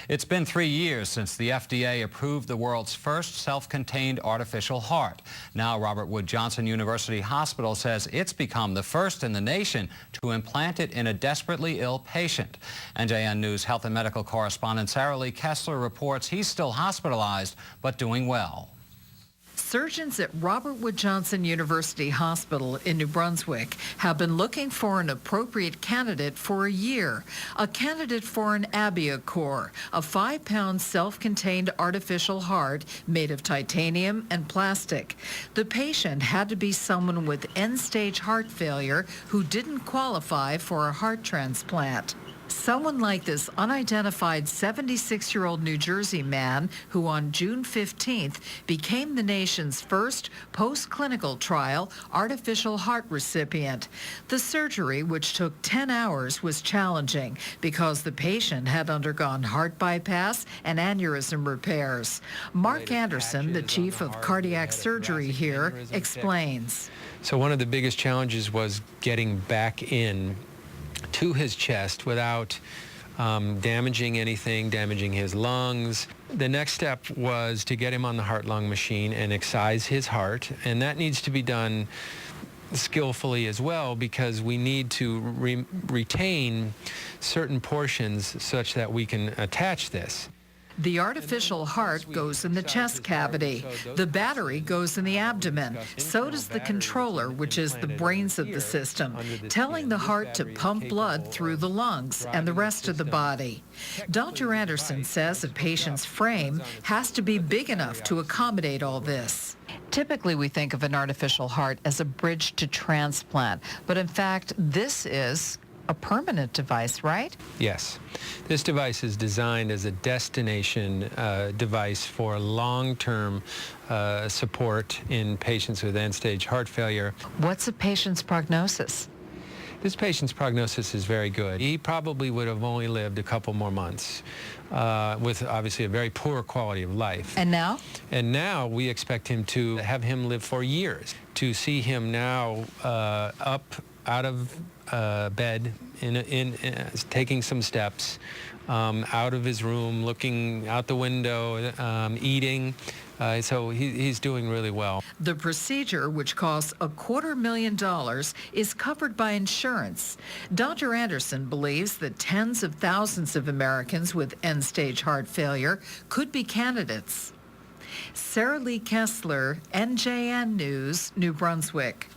It's been 3 years since the FDA approved the world's first self-contained artificial heart. Now, Robert Wood Johnson University Hospital says it's become the first in the nation to implant it in a desperately ill patient. NJN News health and medical correspondent Sarah Lee Kessler reports he's still hospitalized, but doing well. Surgeons at Robert Wood Johnson University Hospital in New Brunswick have been looking for an appropriate candidate for a year. A candidate for an AbioCor, a 5-pound self-contained artificial heart made of titanium and plastic. The patient had to be someone with end-stage heart failure who didn't qualify for a heart transplant. Someone like this unidentified 76-year-old New Jersey man who on June 15th became the nation's first post-clinical trial artificial heart recipient. The surgery, which took 10 hours, was challenging because the patient had undergone heart bypass and aneurysm repairs. Mark Anderson, the chief of cardiac surgery here, explains. So one of the biggest challenges was getting back in to his chest without damaging anything, damaging his lungs. The next step was to get him on the heart-lung machine and excise his heart, and that needs to be done skillfully as well because we need to retain certain portions such that we can attach this. The artificial heart goes in the chest cavity. The battery goes in the abdomen. So does the controller, which is the brains of the system, telling the heart to pump blood through the lungs and the rest of the body. Dr. Anderson says a patient's frame has to be big enough to accommodate all this. Typically, we think of an artificial heart as a bridge to transplant, but in fact, this is a permanent device, right? Yes. This device is designed as a destination device for long-term support in patients with end-stage heart failure. What's a patient's prognosis? This patient's prognosis is very good. He probably would have only lived a couple more months with obviously a very poor quality of life. And now? And now we expect him to have him live for years. To see him now up out of bed, taking some steps, out of his room, looking out the window, eating. So he's doing really well. The procedure, which costs $250,000, is covered by insurance. Dr. Anderson believes that tens of thousands of Americans with end-stage heart failure could be candidates. Sarah Lee Kessler, NJN News, New Brunswick.